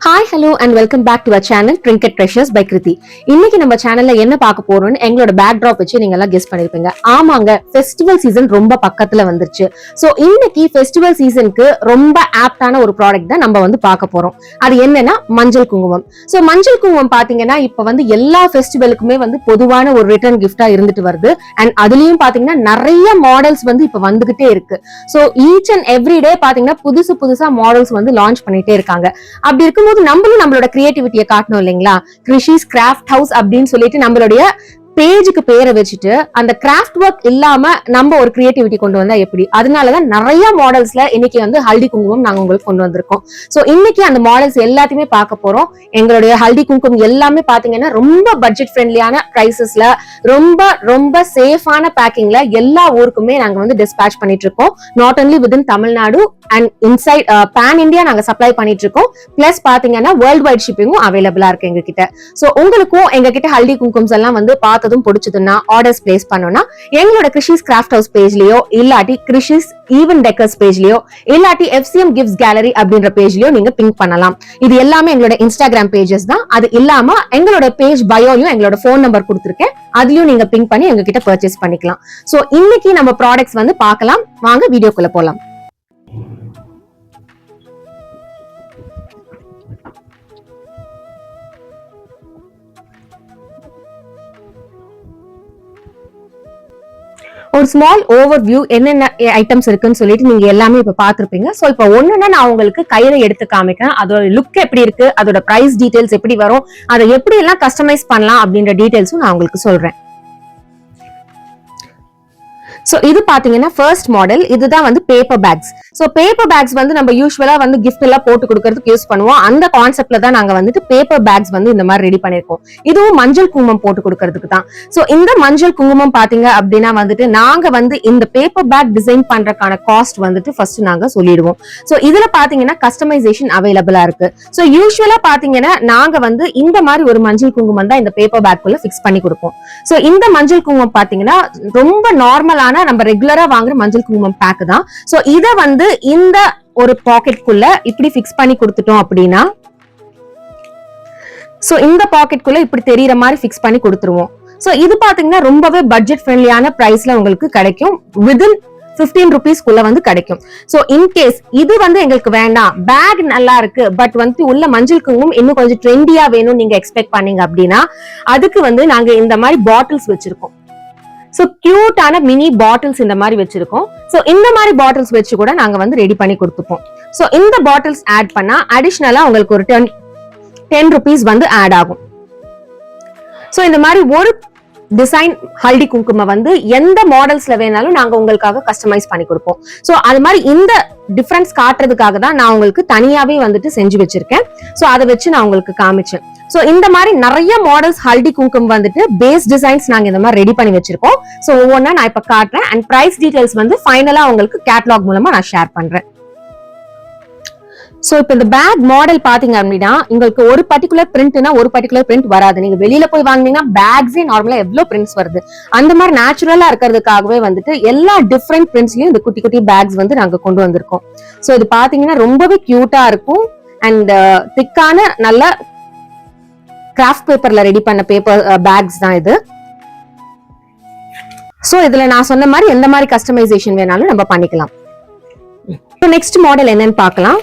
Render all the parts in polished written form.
Hi, hello and welcome back to our channel Trinket Treasures by Kriti. இன்னைக்கு நம்ம சேனல்ல என்ன பார்க்க போறோம்னு எங்களோட பேக்ட்ராப் வச்சு நீங்க எல்லாம் கெஸ் பண்ணிருப்பீங்க. ஆமாங்க, ஃபெஸ்டிவல் சீசன் ரொம்ப பக்கத்துல வந்துருச்சு. சோ இன்னைக்கு ஃபெஸ்டிவல் சீசனுக்கு ரொம்ப ஆப்டான ஒரு ப்ராடக்ட் தான் நம்ம வந்து பார்க்க போறோம். அது என்னன்னா மஞ்சள் குங்குமம். சோ மஞ்சள் குங்குமம் பாத்தீங்கன்னா இப்ப வந்து எல்லா ஃபெஸ்டிவலுக்குமே வந்து பொதுவான ஒரு ரிட்டர்ன் கிஃப்டா இருந்துட்டு வருது. அண்ட் அதுலயும் பாத்தீங்கன்னா நிறைய மாடல்ஸ் வந்து இப்ப வந்துகிட்டே இருக்கு. So each and every day பாத்தீங்கன்னா புதுசா மாடல்ஸ் வந்து லான்ச் பண்ணிட்டே இருக்காங்க. அப்படி இருக்கும்போது நம்மளும் நம்மளோட கிரியேட்டிவிட்டியை காட்டணும் இல்லைங்களா? கிருஷிஸ் கிராஃப்ட் ஹவுஸ் அப்படின்னு சொல்லிட்டு நம்மளுடைய பேஜுக்கு பேரை வச்சுட்டு அந்த கிராஃப்ட் ஒர்க் இல்லாம நம்ம ஒரு கிரியேட்டிவிட்டி கொண்டு வந்தா எப்படி? அதனாலதான் நிறைய மாடல்ஸ்ல இன்னைக்கு வந்து ஹல்தி குங்குமம் நாங்க உங்களுக்கு கொண்டு வந்திருக்கோம். சோ இன்னைக்கு அந்த மாடல்ஸ் எல்லாத்தையுமே பார்க்க போறோம். எங்களுடைய ஹல்தி குங்குமம் எல்லாமே பாத்தீங்கன்னா ரொம்ப பட்ஜெட் ஃப்ரெண்ட்லியான பிரைசஸ்ல ரொம்ப சேஃபான பேக்கிங்ல எல்லா ஊருக்குமே நாங்க வந்து டிஸ்பேச் பண்ணிட்டு இருக்கோம். Not only within Tamil Nadu and inside pan India நாங்க சப்ளை பண்ணிட்டு இருக்கோம். பிளஸ் பாத்தீங்கன்னா வேர்ல்ட் வைட் ஷிப்பிங்கும் அவைலபிளா இருக்கு எங்க கிட்ட. சோ உங்களுக்கும் எங்க கிட்ட ஹல்தி குங்குமம்ஸ் எல்லாம் வந்து பார்த்ததும் பிடிச்சதுன்னா ஆர்டர்ஸ் பிளேஸ் பண்ணோம்னா எங்களோட கிருஷிஸ் கிராஃப்ட் ஹவுஸ் பேஜ்லயோ இல்லாட்டி கிருஷிஸ் ஈவன் டெக்கர்ஸ் பேஜ்லயோ இல்லாட்டி FCM கிஃப்ட்ஸ் கேலரி அப்படின்ற பேஜ்லயோ நீங்க பிங்க் பண்ணலாம். இது எல்லாமே எங்களோட இன்ஸ்டாகிராம் பேஜஸ் தான். அது இல்லாம எங்களோட பேஜ் பயோலயும் எங்களோட போன் நம்பர் கொடுத்திருக்கேன். அதுலயும் நீங்க பிங்க் பண்ணி எங்க கிட்ட பர்ச்சேஸ் பண்ணிக்கலாம். சோ இன்னைக்கு நம்ம ப்ராடக்ட்ஸ் வந்து பார்க்கலாம். வாங்க வீடியோக்குள்ள போலாம். ஒரு ஸ்மால் ஓவர்வியூ என்னென்ன ஐட்டம்ஸ் இருக்குன்னு சொல்லிட்டு நீங்க எல்லாமே இப்ப பாத்துருப்பீங்க. சோ இப்ப ஒண்ணுன்னா நான் உங்களுக்கு கையில எடுத்து காமிக்கிறேன். அதோட லுக் எப்படி இருக்கு, அதோட பிரைஸ் டீடைல்ஸ் எப்படி வரும், அதை எப்படி எல்லாம் கஸ்டமைஸ் பண்ணலாம் அப்படின்ற டீடைல்ஸும் நான் உங்களுக்கு சொல்றேன். சோ இது பாத்தீங்கன்னா ஃபர்ஸ்ட் மாடல். இதுதான் வந்து paper packs. So paper packs வந்து நம்ம யூஸ்வலா வந்து கிஃப்ட் எல்லாம் போட்டு கொடுக்கறதுக்கு யூஸ் பண்ணுவோம். அந்த கான்செப்ட்ல தான் நாங்க வந்துட்டு பேப்பர் பேக்ஸ் வந்து இந்த மாதிரி ரெடி பண்ணிருக்கோம். இதுவும் மஞ்சள் குங்குமம் போட்டு கொடுக்கறதுக்கு தான். சோ இந்த மஞ்சள் குங்குமம் பாத்தீங்க அப்படின்னா வந்துட்டு நாங்க வந்து இந்த பேப்பர் பேக் டிசைன் பண்றதுக்கான காஸ்ட் வந்துட்டு ஃபர்ஸ்ட் நாங்க சொல்லிடுவோம். சோ இதுல பாத்தீங்கன்னா கஸ்டமைசேஷன் அவைலபிளா இருக்கு. சோ யூஸ்வலா பாத்தீங்கன்னா நாங்க வந்து இந்த மாதிரி ஒரு மஞ்சள் குங்குமம் தான் இந்த பேப்பர் பேக் குள்ள பிக்ஸ் பண்ணி கொடுப்போம். சோ இந்த மஞ்சள் குங்குமம் பாத்தீங்கன்னா ரொம்ப நார்மலான நம்ம ரெகுலரா வாங்குற மஞ்சள் குங்குமம் பேக் தான். சோ இத வந்து இந்த ஒரு பாக்கெட்குள்ள இப்படி பிக்ஸ் பண்ணி கொடுத்துட்டோம் அப்படின்னா சோ இந்த பாக்கெட்குள்ள இப்படி தெரியற மாதிரி பிக்ஸ் பண்ணி கொடுத்துருவோம். சோ இது பாத்தீங்கன்னா ரொம்பவே பட்ஜெட் ஃப்ரெண்ட்லியான பிரைஸ்ல உங்களுக்கு கிடைக்கும். வித்தின் 15 rupeesக்குள்ள வந்து கிடைக்கும். சோ இன்கேஸ் இது வந்து எங்களுக்கு வேண்டாம், பேக் நல்லா இருக்கு பட் வந்து உள்ள மஞ்சள் குங்குமம் இன்னும் கொஞ்சம் ட்ரெண்டியா வேணும் நீங்க எக்ஸ்பெக்ட் பண்ணீங்க அப்படின்னா அதுக்கு வந்து நாங்க இந்த மாதிரி பாட்டில்ஸ் வச்சிருக்கோம். சோ கியூட்டான மினி பாட்டில்ஸ் இந்த மாதிரி வச்சிருக்கோம். சோ இந்த மாதிரி பாட்டில்ஸ் வச்சு கூட நாங்க வந்து ரெடி பண்ணி கொடுத்துப்போம். சோ இந்த பாட்டில்ஸ் ஆட் பண்ணா அடிஷனலா உங்களுக்கு ஒரு 10 rupees வந்து ஆட் ஆகும். சோ இந்த மாதிரி ஒரு டிசைன் ஹல்தி குங்குமம் வந்து எந்த மாடல்ஸ்ல வேணாலும் நாங்க உங்களுக்காக கஸ்டமைஸ் பண்ணி கொடுப்போம். சோ அது மாதிரி இந்த டிஃபரன்ஸ் காட்டுறதுக்காக தான் நான் உங்களுக்கு தனியாவே வந்துட்டு செஞ்சு வச்சிருக்கேன். சோ அதை வச்சு நான் உங்களுக்கு காமிச்சேன். சோ இந்த மாதிரி நிறைய மாடல்ஸ் ஹல்தி குங்குமம் வந்துட்டு பேஸ் டிசைன்ஸ் நாங்க இந்த மாதிரி ரெடி பண்ணி வச்சிருக்கோம். சோ ஒவ்வொன்னா நான் இப்ப காட்டுறேன். அண்ட் பிரைஸ் டீடைல்ஸ் வந்து ஃபைனலா உங்களுக்கு கேட்டலாக் மூலமா நான் ஷேர் பண்றேன். சோ இப்ப இந்த பேக் மாடல் பாத்தீங்க அப்படின்னா உங்களுக்கு ஒரு பர்டிகுலர் பிரிண்ட்னா ஒரு பர்டிகுலர் பிரிண்ட் வராது. நீங்க வெளியில போய் வாங்கினீங்கன்னா பேக்ஸே நார்மலா எவ்வளவு பிரிண்ட்ஸ் வருது, அந்த மாதிரி நேச்சுரலா இருக்கிறதுக்காகவே வந்துட்டு எல்லா டிஃப்ரெண்ட் பிரிண்ட்ஸ்லயும் இந்த குட்டி குட்டி பேக்ஸ் வந்து நாங்க கொண்டு வந்திருக்கோம். சோ இது பாத்தீங்கன்னா ரொம்பவே கியூட்டா இருக்கும். அண்ட் திக்கான நல்ல கிராஃப்ட் பேப்பர்ல ரெடி பண்ண பேப்பர் பேக்ஸ் தான் இது. சோ இதுல நான் சொன்ன மாதிரி எந்த மாதிரி கஸ்டமைசேஷன் வேணாலும் நம்ம பண்ணிக்கலாம். இப்போ நெக்ஸ்ட் மாடல் என்னன்னு பார்க்கலாம்.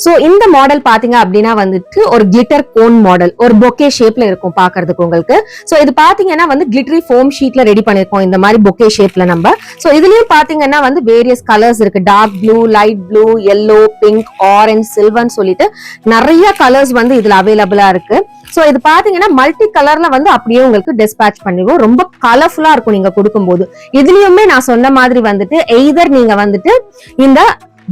சோ இந்த மாடல் பாத்தீங்க அப்படின்னா வந்துட்டு ஒரு கிளிட்டர் கோன் மாடல், ஒரு பொக்கே ஷேப்ல இருக்கும் பாக்குறதுக்கு உங்களுக்கு. சோ இது பாத்தீங்கன்னா வந்து கிளிட்டரி ஃபோம் ஷீட்ல ரெடி பண்ணிருக்கோம் இந்த மாதிரி பொக்கே ஷேப்ல நம்ம. சோ இதுலயும் பாத்தீங்கன்னா வந்து வேரியஸ் கலர்ஸ் இருக்கு. Dark blue, light blue, yellow, pink, orange, சில்வர்னு சொல்லிட்டு நிறைய கலர்ஸ் வந்து இதுல அவைலபிளா இருக்கு. சோ இது பாத்தீங்கன்னா மல்டி கலர்ல வந்து அப்படியே உங்களுக்கு டிஸ்பேச் பண்ணிடுவோம். ரொம்ப கலர்ஃபுல்லா இருக்கும் நீங்க கொடுக்கும்போது. இதுலயுமே நான் சொன்ன மாதிரி வந்துட்டு எய்தர் நீங்க வந்துட்டு இந்த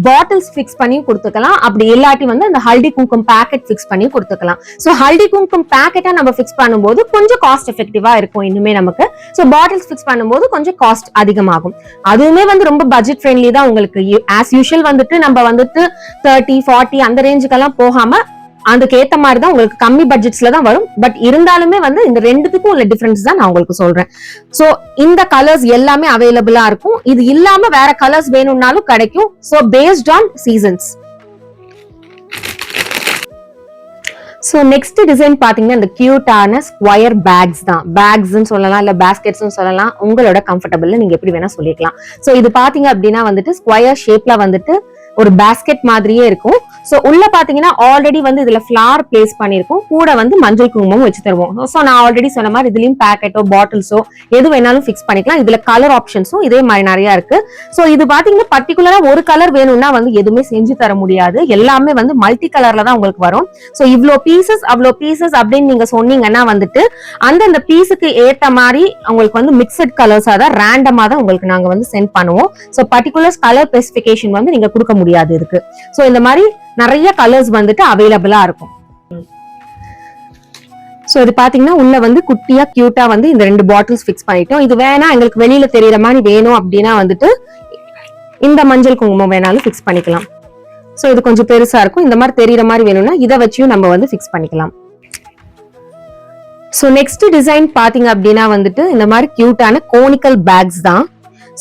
பாட்டில்ஸ் பிக்ஸ் பண்ணி கொடுத்துக்கலாம், அப்படி இல்லாட்டி வந்து அந்த ஹல்தி குங்குமம் பேக்கெட் பிக்ஸ் பண்ணி கொடுத்துக்கலாம். சோ ஹல்தி குங்குமம் பேக்கெட்டா நம்ம பிக்ஸ் பண்ணும்போது கொஞ்சம் காஸ்ட் எஃபெக்டிவா இருக்கும் இன்னுமே நமக்கு. சோ பாட்டில்ஸ் பிக்ஸ் பண்ணும்போது கொஞ்சம் காஸ்ட் அதிகமாகும். அதுவுமே வந்து ரொம்ப பட்ஜெட் ஃப்ரெண்ட்லி தான் உங்களுக்கு. ஆஸ் யூஷுவல் வந்துட்டு நம்ம வந்துட்டு 30, 40 அந்த ரேஞ்சுக்கெல்லாம் போகாம அதுக்கு ஏத்த மாதிரி தான் உங்களுக்கு கம்மி பட்ஜெட்ஸ்ல தான் வரும். பட் இருந்தாலுமே வந்து இந்த ரெண்டுத்துக்கும் உள்ள டிஃபரன்ஸ் தான் நான் உங்களுக்கு சொல்றேன். சோ இந்த கலர்ஸ் எல்லாமே அவைலபிளா இருக்கும். இது இல்லாம வேற கலர்ஸ் வேணும்னாலும் கிடைக்கும். So based on seasons. So next design பாத்தீங்கன்னா இந்த கியூட்டான ஸ்கொயர் பேக்ஸ் தான். பேக்ஸ்ன்னு சொல்லலாம், இல்ல பேஸ்கெட்ஸ்னு சொல்லலாம். உங்களோட கம்ஃபர்டபிள்ல நீங்க எப்படி வேணா சொல்லிக்கலாம். சோ இது பாத்தீங்க அப்படின்னா வந்துட்டு ஸ்கொயர் ஷேப்ல வந்துட்டு ஒரு பேஸ்கெட் மாதிரியே இருக்கும். சோ உள்ள பாத்தீங்கன்னா ஆல்ரெடி வந்து இதுல ஃபிளவர் பிளேஸ் பண்ணிருக்கோம். கூட வந்து மஞ்சள் குங்குமம் வச்சு தருவோம். சோ நான் ஆல்ரெடி சொன்ன மாதிரி இதுலயும் பேக்கெட்டோ பாட்டில்ஸோ எது வேணாலும் ஃபிக்ஸ் பண்ணிக்கலாம். இதுல கலர் ஆப்ஷன்ஸும் இதே மாதிரி நிறைய இருக்கு. சோ இது பாத்தீங்கன்னா பர்டிகுலரா ஒரு கலர் வேணும்னா வந்து எதுவுமே செஞ்சு தர முடியாது. எல்லாமே வந்து மல்டி கலர்ல தான் உங்களுக்கு வரும். சோ இவ்ளோ பீசஸ் அவ்வளோ பீசஸ் அப்படின்னு நீங்க சொன்னீங்கன்னா வந்துட்டு அந்த பீஸுக்கு ஏத்த மாதிரி உங்களுக்கு வந்து மிக்சட் கலர்ஸா தான் ரேண்டமா தான் உங்களுக்கு நாங்க வந்து சென்ட் பண்ணுவோம். சோ பர்டிகுலர் கலர் ஸ்பெசிபிகேஷன் வந்து நீங்க கொடுக்க முடியாது இருக்கு. சோ இந்த மாதிரி நிறைய கலர்ஸ் வந்துட்டு அவைலபிளா இருக்கும். சோ இது பாத்தீங்கன்னா உள்ள வந்து குட்டியா கியூட்டா வந்து இந்த 2 பாட்டில்ஸ் ஃபிக்ஸ் பண்ணிட்டோம். இது வேணா எங்களுக்கு வெளியில தெரியற மாதிரி வேணும் அப்படின்னா வந்துட்டு இந்த மஞ்சள் குங்குமம் வேணாலும் ஃபிக்ஸ் பண்ணிக்கலாம். சோ இது கொஞ்சம் பெருசா இருக்கும். இந்த மாதிரி தெரியற மாதிரி வேணும்னா இதை வச்சும் நம்ம வந்து ஃபிக்ஸ் பண்ணிக்கலாம். சோ நெக்ஸ்ட் டிசைன் பாத்தீங்க அப்படின்னா வந்துட்டு இந்த மாதிரி கியூட்டான கோனிக்கல் பேக்ஸ் தான்.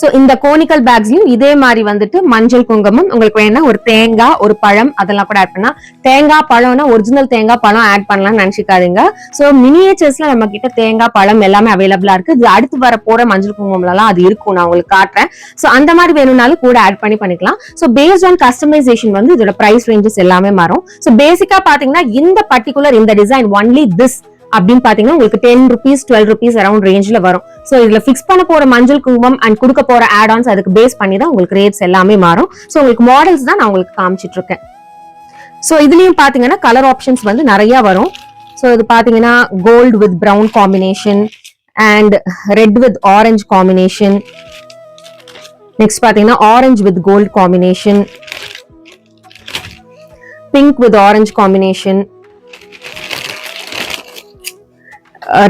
சோ இந்த கோனிக்கல் பேக்ஸ்லயும் இதே மாதிரி வந்துட்டு மஞ்சள் குங்குமம் உங்களுக்கு வேணா ஒரு தேங்காய் ஒரு பழம் அதெல்லாம் கூட ஆட் பண்ணலாம். தேங்காய் பழம்னா ஒரிஜினல் தேங்காய் பழம் ஆட் பண்ணலாம்னு நினைச்சுக்காதீங்க. சோ மினியேச்சர்ஸ்ல நம்ம கிட்ட தேங்காய் பழம் எல்லாமே அவைலபிளா இருக்கு. இது அடுத்து வர போற மஞ்சள் குங்குமம்ல எல்லாம் அது இருக்கும், நான் உங்களுக்கு காட்டுறேன். சோ அந்த மாதிரி வேணும்னாலும் கூட ஆட் பண்ணிக்கலாம். சோ பேஸ்ட் ஆன் கஸ்டமைசேஷன் வந்து இதோட பிரைஸ் ரேஞ்சஸ் எல்லாமே மாறும். சோ பேசிக்கா பாத்தீங்கன்னா இந்த பர்டிகுலர் இந்த டிசைன் ஒன்லி திஸ் அப்படின்னு பாத்தீங்கன்னா உங்களுக்கு 10 rupees 12 rupees அரௌண்ட் ரேஞ்ச்ல வரும். சோ இதுல பிக்ஸ் பண்ண போற மஞ்சள் குங்குமம் அண்ட் கொடுக்க போற ஆட் ஆன்ஸ் அதுக்கு பேஸ் பண்ணி தான் உங்களுக்கு ரேட்ஸ் எல்லாமே மாறும். சோ உங்களுக்கு மாடல்ஸ் தான் நான் உங்களுக்கு காமிச்சிட்டு இருக்கேன். சோ இதுலயும் பாத்தீங்கன்னா கலர் ஆப்ஷன்ஸ் வந்து நிறைய வரும். சோ இது பாத்தீங்கன்னா gold with brown combination and red with orange combination. Next பாத்தீங்கன்னா orange with gold combination, pink with orange combination,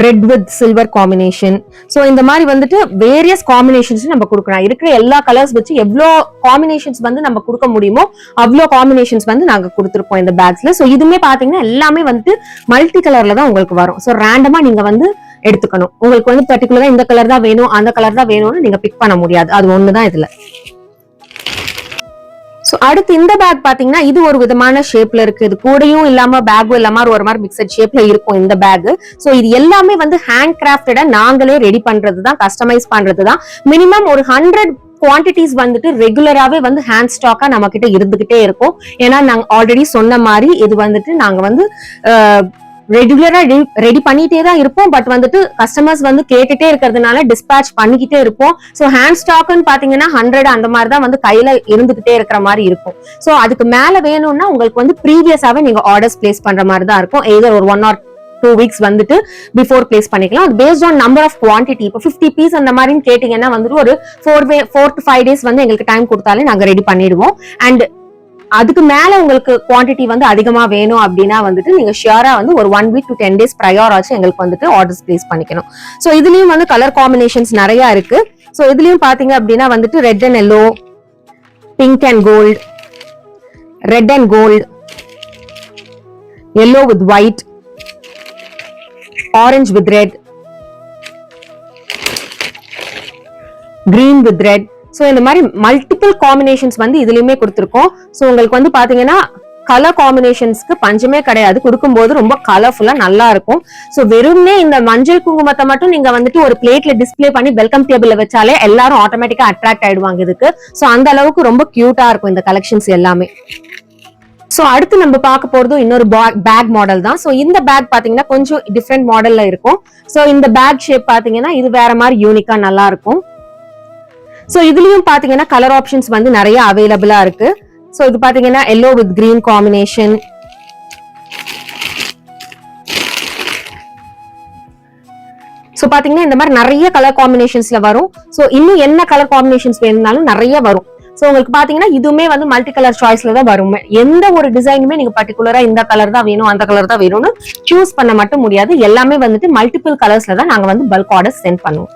red with silver combination. So இந்த மாதிரி வந்துட்டு வேரியஸ் காம்பினேஷன்ஸ் நம்ம கொடுக்கலாம். இருக்கிற எல்லா கலர்ஸ் வச்சு எவ்வளோ காம்பினேஷன்ஸ் வந்து நம்ம கொடுக்க முடியுமோ அவ்வளோ காம்பினேஷன்ஸ் வந்து நாங்க கொடுத்துருப்போம் இந்த பேக்ஸ்ல. சோ இதுமே பாத்தீங்கன்னா எல்லாமே வந்துட்டு மல்டி கலர்ல தான் உங்களுக்கு வரும். சோ ரேண்டமா நீங்க வந்து எடுத்துக்கணும். உங்களுக்கு வந்து பர்டிகுலரா இந்த கலர் தான் வேணும் அந்த கலர் தான் வேணும்னு நீங்க பிக் பண்ண முடியாது. அது ஒண்ணுதான் இதுல. சோ அடுத்து இந்த பேக் பாத்தீங்கன்னா இது ஒரு விதமான ஷேப்ல இருக்கு. இது கூடையும் இல்லாம பேக்கும் இல்லாம ஒரு மாதிரி மிக்சட் ஷேப்ல இருக்கும் இந்த பேக். சோ இது எல்லாமே வந்து ஹேண்ட் கிராஃப்டடா நாங்களே ரெடி பண்றதுதான், கஸ்டமைஸ் பண்றதுதான். மினிமம் ஒரு 100 குவான்டிட்டிஸ் வந்துட்டு ரெகுலராவே வந்து ஹேண்ட் ஸ்டாக்கா நம்ம கிட்ட இருந்துகிட்டே இருக்கும். ஏன்னா நாங்க ஆல்ரெடி சொன்ன மாதிரி இது வந்துட்டு நாங்க வந்து ரெகுலரா ரெடி பண்ணிட்டே தான் இருப்போம். பட் வந்துட்டு கஸ்டமர்ஸ் வந்து கேட்டுட்டே இருக்கிறதுனால டிஸ்பேச் பண்ணிக்கிட்டே இருப்போம். சோ ஹேண்ட் ஸ்டாக்னு பாத்தீங்கன்னா 100 அந்த மாதிரி தான் வந்து கையில இருந்துகிட்டே இருக்கிற மாதிரி இருக்கும். சோ அதுக்கு மேல வேணும்னா உங்களுக்கு வந்து ப்ரீவியஸாவே நீங்க ஆர்டர்ஸ் பிளேஸ் பண்ற மாதிரி தான் இருக்கும். எதர் ஒரு 1 or 2 weeks வந்துட்டு பிஃபோர் பிளேஸ் பண்ணிக்கலாம். அது based on number of quantity. இப்போ 50 பீஸ் அந்த மாதிரி கேட்டீங்கன்னா வந்துட்டு ஒரு 4 to 5 days வந்து எங்களுக்கு டைம் கொடுத்தாலே நாங்க ரெடி பண்ணிடுவோம். அண்ட் அதுக்கு மேல உங்களுக்கு குவான்டிட்டி வந்து அதிகமா வேணும் அப்படின்னா வந்துட்டு நீங்க ஷியரா வந்து ஒரு 1 week to 10 days ப்ரையர் ஆச்சு எங்களுக்கு வந்துட்டு ஆர்டர்ஸ் பிளேஸ் பண்ணிக்கணும். சோ இதுலயும் வந்து கலர் காம்பினேஷன்ஸ் நிறைய இருக்கு. சோ இதுலயும் பாத்தீங்க அப்படின்னா வந்துட்டு red and yellow, pink and gold, red and gold, yellow with white, orange with red, green with red. So இந்த மாதிரி மல்டிபிள் காம்பினேஷன்ஸ் வந்து இதுலயுமே கொடுத்திருக்கோம். சோ உங்களுக்கு வந்து பாத்தீங்கன்னா கலர் காம்பினேஷன்ஸ்க்கு பஞ்சமே கிடையாது. கொடுக்கும்போது ரொம்ப கலர்ஃபுல்லா நல்லா இருக்கும். சோ வெறும்னே இந்த மஞ்சள் குங்குமத்தை மட்டும் நீங்க வந்துட்டு ஒரு பிளேட்ல டிஸ்பிளே பண்ணி வெல்கம் டேபிள்ல வச்சாலே எல்லாரும் ஆட்டோமேட்டிக்கா அட்ராக்ட் ஆயிடுவாங்க இதுக்கு. சோ அந்த அளவுக்கு ரொம்ப கியூட்டா இருக்கும் இந்த கலெக்ஷன்ஸ் எல்லாமே. சோ அடுத்து நம்ம பார்க்க போறதும் இன்னொரு பேக் மாடல் தான். சோ இந்த பேக் பாத்தீங்கன்னா கொஞ்சம் டிஃப்ரெண்ட் மாடல்ல இருக்கும். சோ இந்த பேக் ஷேப் பாத்தீங்கன்னா இது வேற மாதிரி யூனிக்கா நல்லா இருக்கும். சோ இதுலயும் பாத்தீங்கன்னா கலர் ஆப்ஷன்ஸ் வந்து நிறைய அவைலபிளா இருக்கு. சோ இது பாத்தீங்கன்னா yellow with green combination, so பாத்தீங்கன்னா இந்த மாதிரி நிறைய கலர் காம்பினேஷன்ஸ்ல வரும். சோ இன்னும் என்ன கலர் காம்பினேஷன்ஸ் வேணும்னாலும் நிறைய வரும். சோ உங்களுக்கு பாத்தீங்கன்னா இதுவுமே வந்து மல்டி கலர் சாய்ஸ்ல தான் வரும். எந்த ஒரு டிசைனுமே நீங்க பர்டிகுலரா இந்த கலர் தான் வேணும் அந்த கலர் தான் வேணும்னு சூஸ் பண்ண மட்டும் முடியாது. எல்லாமே வந்துட்டு மல்டிபிள் கலர்ஸ்ல தான் நாங்க வந்து பல்க் ஆர்டர்ஸ் சென்ட் பண்ணுவோம்.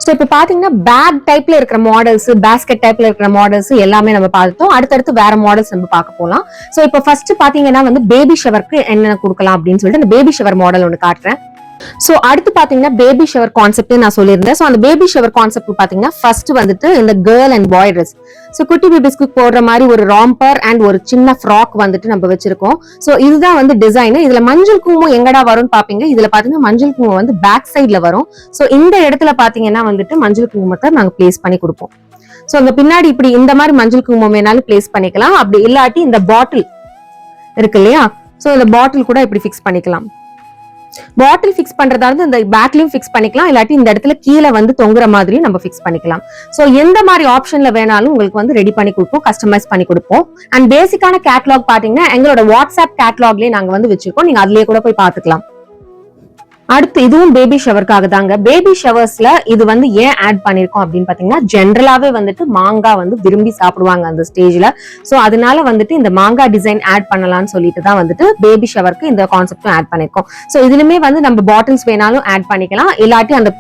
ஸோ இப்போ பாத்தீங்கன்னா பேக் டைப்ல இருக்கிற மாடல்ஸ், பேஸ்கெட் டைப்ல இருக்கிற மாடல்ஸ் எல்லாமே நம்ம பார்த்தோம். அடுத்தடுத்து வேற மாடல்ஸ் நம்ம பார்க்க போலாம். ஸோ இப்போ ஃபர்ஸ்ட் பாத்தீங்கன்னா வந்து பேபி ஷவருக்கு என்னென்ன கொடுக்கலாம் அப்படின்னு சொல்லிட்டு அந்த பேபி ஷவர் மாடல் ஒன்று காட்டுறேன். சோ அடுத்து பாத்தீங்கன்னா பேபி ஷவர் கான்செப்ட் நான் சொல்லியிருந்தேன். சோ அந்த பேபி ஷவர் கான்செப்ட் பாத்தீங்கன்னா ஃபர்ஸ்ட் வந்துட்டு இந்த girl and bye dress. So குட்டி பேபிஸ்க்கு போடுற மாதிரி ஒரு ராம்பர் அண்ட் ஒரு சின்ன ஃப்ராக் வந்துட்டு நம்ம வச்சிருக்கோம். சோ இதுதான் வந்து டிசைன். இதுல மஞ்சள் குங்குமம் எங்கடா வரும்னு பாப்பீங்க. இதுல பாத்தீங்கன்னா மஞ்சள் குங்குமம் வந்து பேக் சைட்ல வரும். சோ இந்த இடத்துல பாத்தீங்கன்னா வந்துட்டு மஞ்சள் குங்குமத்தை நாங்க பிளேஸ் பண்ணி கொடுப்போம். சோ அந்த பின்னாடி இப்படி இந்த மாதிரி மஞ்சள் குங்குமம் வேணாலும் பிளேஸ் பண்ணிக்கலாம். அப்படி இல்லாட்டி இந்த பாட்டில் இருக்கு இல்லையா, சோ இந்த பாட்டில் கூட இப்படி பிக்ஸ் பண்ணிக்கலாம். பாட்டில் பிக்ஸ் பண்றதா இருந்து இந்த பேக்லயும் பிக்ஸ் பண்ணிக்கலாம், இல்லாட்டி இந்த இடத்துல கீழே வந்து தொங்குற மாதிரி நம்ம பிக்ஸ் பண்ணிக்கலாம். சோ எந்த மாதிரி ஆப்ஷன்ல வேணாலும் உங்களுக்கு வந்து ரெடி பண்ணி கொடுப்போம், கஸ்டமைஸ் பண்ணி கொடுப்போம். அண்ட் பேசிக்கான கேட்லாக் பாத்தீங்கன்னா எங்களோட வாட்ஸ்அப் கேட்லாக்லயே நாங்க வந்து வச்சிருக்கோம், நீங்க அதுலயே கூட போய் பாத்துக்கலாம். அடுத்து இதுவும் பேபி ஷவருக்காக தாங்க. பேபி ஷவர்ஸ்ல இது வந்து ஏன் ஆட் பண்ணிருக்கோம் அப்படின்னு பாத்தீங்கன்னா ஜென்ரலாவே வந்துட்டு மாங்காய் வந்து விரும்பி சாப்பிடுவாங்க அந்த ஸ்டேஜ்ல. சோ அதனால வந்துட்டு இந்த மாங்காய் டிசைன் ஆட் பண்ணலாம்னு சொல்லிட்டு தான் வந்துட்டு பேபி ஷவருக்கு இந்த கான்செப்டும் ஆட் பண்ணிருக்கோம். சோ இதுலயுமே வந்து நம்ம பாட்டில்ஸ் வேணாலும் ஆட் பண்ணிக்கலாம், இல்லாட்டி அந்த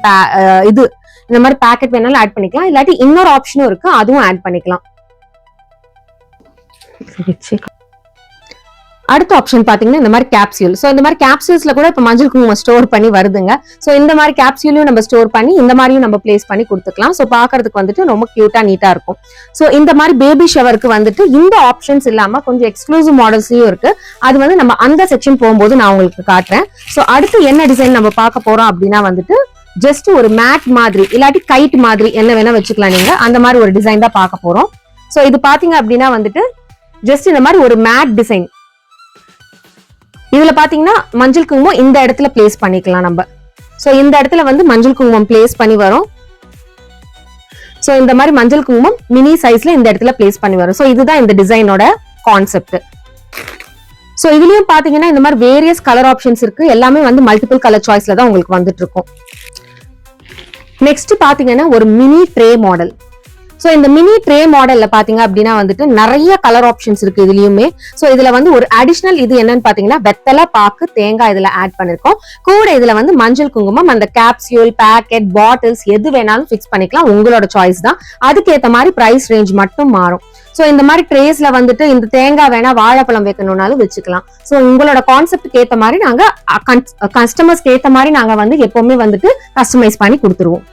இது இந்த மாதிரி பேக்கெட் வேணாலும் ஆட் பண்ணிக்கலாம், இல்லாட்டி இன்னொரு ஆப்ஷனும் இருக்கு, அதுவும் ஆட் பண்ணிக்கலாம். அடுத்த ஆப்ஷன் பாத்தீங்கன்னா இந்த மாதிரி கேப்சியூல். சோ இந்த மாதிரி கேப்சியூல்ஸ்ல கூட இப்ப மஞ்சள் குங்குமம் ஸ்டோர் பண்ணி வருதுங்க. சோ இந்த மாதிரி கேப்சியூலையும் நம்ம ஸ்டோர் பண்ணி இந்த மாதிரியும் நம்ம பிளேஸ் பண்ணி கொடுத்துக்கலாம். சோ பாக்குறதுக்கு வந்துட்டு ரொம்ப கியூட்டா நீட்டா இருக்கும். சோ இந்த மாதிரி பேபி ஷவருக்கு வந்துட்டு இந்த ஆப்ஷன்ஸ் இல்லாம கொஞ்சம் எக்ஸ்க்ளூசிவ் மாடல்ஸ்லயும் இருக்கு. அது வந்து நம்ம அந்த செக்ஷன் போகும்போது நான் உங்களுக்கு காட்டுறேன். சோ அடுத்து என்ன டிசைன் நம்ம பார்க்க போறோம் அப்படின்னா வந்துட்டு ஜஸ்ட் ஒரு மேட் மாதிரி இல்லாட்டி கைட் மாதிரி என்ன வேணா வச்சுக்கலாம் நீங்க, அந்த மாதிரி ஒரு டிசைன் தான் பார்க்க போறோம். சோ இது பாத்தீங்க அப்படின்னா வந்துட்டு ஜஸ்ட் இந்த மாதிரி ஒரு மேட் டிசைன். இதுல பாத்தீங்கன்னா மஞ்சள் குங்குமம் இந்த இடத்துல பிளேஸ் பண்ணிக்கலாம் நம்ம. சோ இந்த இடத்துல வந்து மஞ்சள் குங்குமம் பிளேஸ் பண்ணி வரும். சோ இந்த மாதிரி மஞ்சள் குங்குமம் மினி சைஸ்ல இந்த இடத்துல பிளேஸ் பண்ணி வரும். சோ இதுதான் இந்த டிசைனோட கான்செப்ட். சோ இதுலயும் பாத்தீங்கன்னா இந்த மாதிரி வேரியஸ் கலர் ஆப்ஷன்ஸ் இருக்கு. எல்லாமே வந்து மல்டிபிள் கலர் சாய்ஸ்ல தான் உங்களுக்கு வந்துட்டு இருக்கும். நெக்ஸ்ட் பாத்தீங்கன்னா ஒரு மினி ட்ரே மாடல். சோ இந்த மினி ட்ரே மாடல்ல பாத்தீங்க அப்படின்னா வந்துட்டு நிறைய கலர் ஆப்ஷன்ஸ் இருக்கு இதுலயுமே. சோ இதுல வந்து ஒரு அடிஷனல் இது என்னன்னு பாத்தீங்கன்னா வெத்தலை பாக்கு தேங்காய் இதுல ஆட் பண்ணிருக்கோம். கூட இதுல வந்து மஞ்சள் குங்குமம், அந்த கேப்சியூல், பேக்கெட், பாட்டில்ஸ் எது வேணாலும் பிக்ஸ் பண்ணிக்கலாம், உங்களோட சாய்ஸ் தான். அதுக்கேற்ற மாதிரி பிரைஸ் ரேஞ்ச் மட்டும் மாறும். சோ இந்த மாதிரி ட்ரேஸ்ல வந்துட்டு இந்த தேங்காய் வேணா வாழைப்பழம் வைக்கணும்னாலும் வச்சுக்கலாம். சோ உங்களோட கான்செப்ட்க்கு ஏத்த மாதிரி நாங்க கஸ்டமர்ஸ்க்கு ஏத்த மாதிரி நாங்க வந்து எப்பவுமே வந்துட்டு கஸ்டமைஸ் பண்ணி கொடுத்துருவோம்.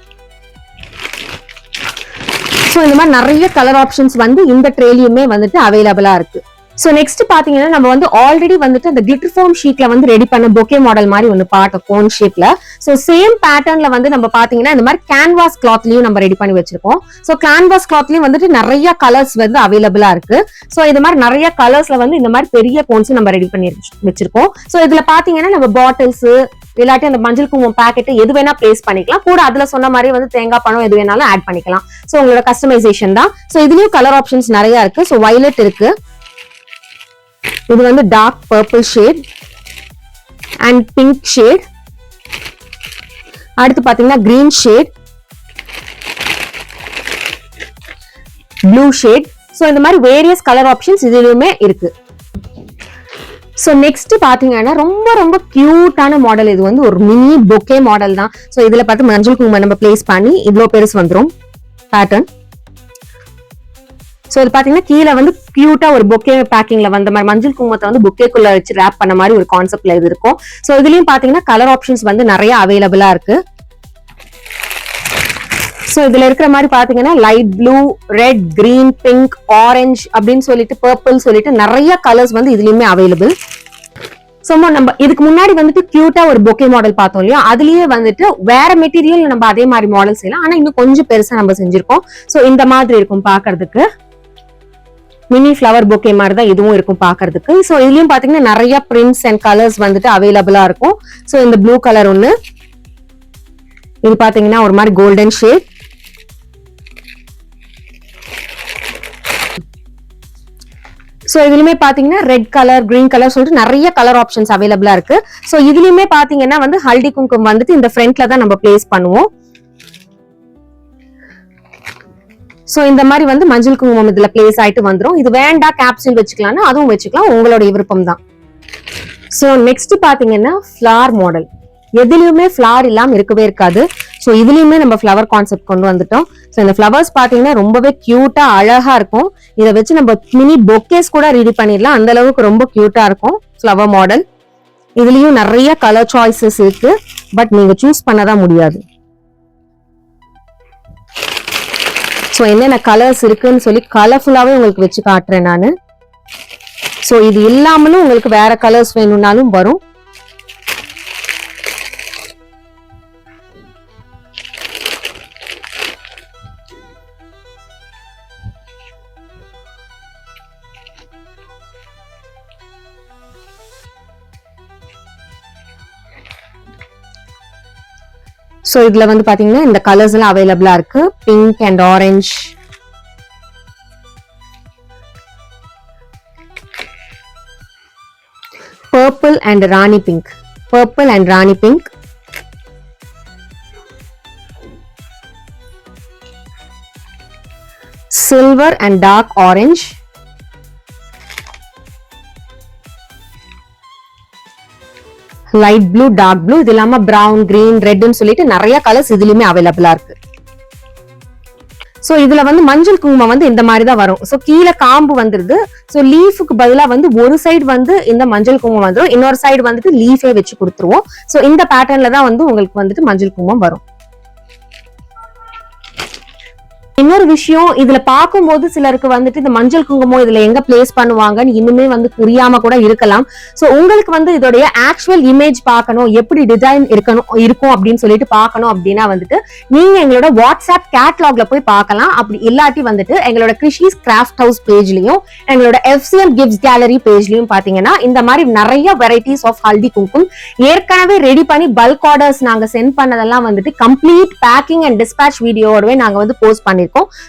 சோ இந்த மாதிரி நிறைய கலர் ஆப்ஷன்ஸ் வந்து இந்த ட்ரேலியுமே வந்துட்டு அவைலபிளா இருக்கு. சோ நெக்ஸ்ட் பாத்தீங்கன்னா நம்ம வந்து ஆல்ரெடி வந்துட்டு அந்த கிளிட்டர் ஃபார்ம் ஷீட்ல வந்து ரெடி பண்ண பொக்கே மாடல் மாதிரி ஒன்னு பார்த்தோம் கோன் ஷேப்ல. சோ சேம் பேட்டர்ன்ல வந்து நம்ம பாத்தீங்கன்னா இந்த மாதிரி கேன்வாஸ் கிளாத்லயும் நம்ம ரெடி பண்ணி வச்சிருக்கோம். சோ கேன்வாஸ் கிளாத்லயும் வந்துட்டு நிறைய கலர்ஸ் வந்து அவைலபிளா இருக்கு. சோ இது மாதிரி நிறைய கலர்ஸ்ல வந்து இந்த மாதிரி பெரிய கோன்ஸ் நம்ம ரெடி பண்ணி வச்சிருக்கோம். சோ இதுல பாத்தீங்கன்னா நம்ம பாட்டில்ஸ் இல்லாட்டி அந்த மஞ்சள் குங்குமம் பேக்கெட் எது வேணா பிளேஸ் பண்ணிக்கலாம். கூட அதுல சொன்ன மாதிரி வந்து தேங்காய் பழம் எது வேணாலும் ஆட் பண்ணிக்கலாம். சோ உங்களோட கஸ்டமைசேஷன் தான். சோ இதுலயும் கலர் ஆப்ஷன்ஸ் நிறைய இருக்கு. சோ வயலட் இருக்கு, இது வந்து dark purple shade and pink shade. அடுத்து பாத்தீங்கன்னா green shade, blue shade. So இந்த மாதிரி வேரியஸ் கலர் ஆப்ஷன்ஸ் இதுலயுமே இருக்கு. சோ நெக்ஸ்ட் பாத்தீங்கன்னா ரொம்ப ரொம்ப கியூட்டான மாடல். இது வந்து ஒரு மினி பொக்கே மாடல் தான். சோ இதுல பார்த்து மஞ்சள் குங்குமம் நம்ம பிளேஸ் பண்ணி இவ்வளவு பெருசு வந்துரும் பேட்டர்ன். சோ இது பாத்தீங்கன்னா கீழே வந்து கியூட்டா ஒரு பொக்கே பேக்கிங்ல வந்த மாதிரி மஞ்சள் குங்குமத்தை வந்து பொக்கேக்குள்ள வச்சு ரேப் பண்ண மாதிரி ஒரு கான்செப்ட்ல இது இருக்கும். சோ இதுலயும் பாத்தீங்கன்னா கலர் ஆப்ஷன்ஸ் வந்து நிறைய அவைலபிளா இருக்கு. சோ இதுல இருக்கிற மாதிரி பாத்தீங்கன்னா light blue, red, green, pink, orange அப்படின்னு சொல்லிட்டு பர்பிள் சொல்லிட்டு நிறைய கலர்ஸ் வந்து இதுலயுமே அவைலபிள். சோ நம்ம இதுக்கு முன்னாடி வந்துட்டு கியூட்டா ஒரு பொக்கே மாடல் பார்த்தோம் இல்லையா, அதுலயே வந்துட்டு வேற மெட்டீரியல் நம்ம அதே மாதிரி மாடல் செய்யலாம். ஆனா இன்னும் கொஞ்சம் பெருசா நம்ம செஞ்சிருக்கோம். சோ இந்த மாதிரி இருக்கும் பாக்குறதுக்கு. மினி ஃபிளவர் பொக்கே மாதிரி தான் இதுவும் இருக்கும் பாக்குறதுக்கு. சோ இதுலயும் பாத்தீங்கன்னா நிறைய பிரிண்ட்ஸ் அண்ட் கலர்ஸ் வந்துட்டு அவைலபிளா இருக்கும். சோ இந்த ப்ளூ கலர் ஒண்ணு, இது பாத்தீங்கன்னா ஒரு மாதிரி கோல்டன் ஷேட், சோ இதுலயுமே பாத்தீங்கன்னா ரெட் கலர், கிரீன் கலர் சொல்லிட்டு நிறைய கலர் ஆப்ஷன்ஸ் அவைலபிளா இருக்கு. சோ இதுலயுமே பாத்தீங்கன்னா வந்து ஹல்தி குங்குமம் வந்துட்டு இந்த ஃப்ரண்ட்ல தான் நம்ம பிளேஸ் பண்ணுவோம். சோ இந்த மாதிரி வந்து மஞ்சள் குங்குமம் இதுல பிளேஸ் ஆயிட்டு வந்துரும். இது வேண்டா கேப்சூல் வச்சுக்கலாம்னா அதுவும் வச்சுக்கலாம், உங்களோட விருப்பம் தான். சோ நெக்ஸ்ட் பாத்தீங்கன்னா ஃபிளார் மாடல். எதுலயுமே ஃபிளார் இல்லாம இருக்கவே இருக்காது. ஸோ இதுலயுமே நம்ம ஃப்ளவர் கான்செப்ட் கொண்டு வந்துட்டோம். ஸோ இந்த ஃப்ளவர்ஸ் பாத்தீங்கன்னா ரொம்பவே கியூட்டா அழகா இருக்கும். இதை வச்சு நம்ம மினி பொக்கேஸ் கூட ரெடி பண்ணிடலாம், அந்த அளவுக்கு ரொம்ப கியூட்டா இருக்கும் ஃப்ளவர் மாடல். இதுலயும் நிறைய கலர் சாய்ஸஸ் இருக்கு, பட் நீங்க சூஸ் பண்ணதான் முடியாது. ஸோ என்னென்ன கலர்ஸ் இருக்குன்னு சொல்லி கலர்ஃபுல்லாவே உங்களுக்கு வச்சு காட்டுறேன் நானு. ஸோ இது இல்லாமலும் உங்களுக்கு வேற கலர்ஸ் வேணும்னாலும் வரும். ஸோ இதுல வந்து பாத்தீங்கன்னா இந்த கலர்ஸ் எல்லாம் அவைலபிளா இருக்கு. Pink and orange, purple and rani pink, purple and rani pink, silver and dark orange, light blue, dark blue, இது இல்லாம பிரவுன், கிரீன், ரெட்னு சொல்லிட்டு நிறைய கலர்ஸ் இதுலயுமே அவைலபிளா இருக்கு. சோ இதுல வந்து மஞ்சள் குங்குமம் வந்து இந்த மாதிரி தான் வரும். சோ கீழே காம்பு வந்துருது. சோ லீஃபுக்கு பதிலா வந்து ஒரு சைடு வந்து இந்த மஞ்சள் குங்குமம் வந்துடும், இன்னொரு சைடு வந்துட்டு லீஃபே வச்சு கொடுத்துருவோம். சோ இந்த பேட்டர்ன்ல தான் வந்து உங்களுக்கு வந்துட்டு மஞ்சள் குங்குமம் வரும். இன்னொரு விஷயம், இதுல பார்க்கும்போது சிலருக்கு வந்துட்டு இந்த மஞ்சள் குங்குமம் இதுல எங்க பிளேஸ் பண்ணுவாங்கன்னு இன்னுமே வந்து புரியாம கூட இருக்கலாம். சோ உங்களுக்கு வந்து இதோடைய ஆக்சுவல் இமேஜ் பார்க்கணும், எப்படி டிசைன் இருக்கும் அப்படின்னு சொல்லிட்டு பார்க்கணும் அப்படின்னா வந்துட்டு நீங்க எங்களோட வாட்ஸ்அப் கேட்லாக்ல போய் பார்க்கலாம். அப்படி இல்லாட்டி வந்துட்டு எங்களோட கிருஷிஸ் கிராஃப்ட் ஹவுஸ் பேஜ்லயும் எங்களோட FCM கிஃப்ட்ஸ் கேலரி பேஜ்லயும் பாத்தீங்கன்னா இந்த மாதிரி நிறைய வெரைட்டிஸ் ஆஃப் ஹல்தி குங்குமம் ஏற்கனவே ரெடி பண்ணி பல்க் ஆர்டர்ஸ் நாங்க சென்ட் பண்ணதெல்லாம் வந்துட்டு கம்ப்ளீட் பேக்கிங் அண்ட் டிஸ்பேட்ச் வீடியோடவே நாங்க வந்து போஸ்ட் பண்ணி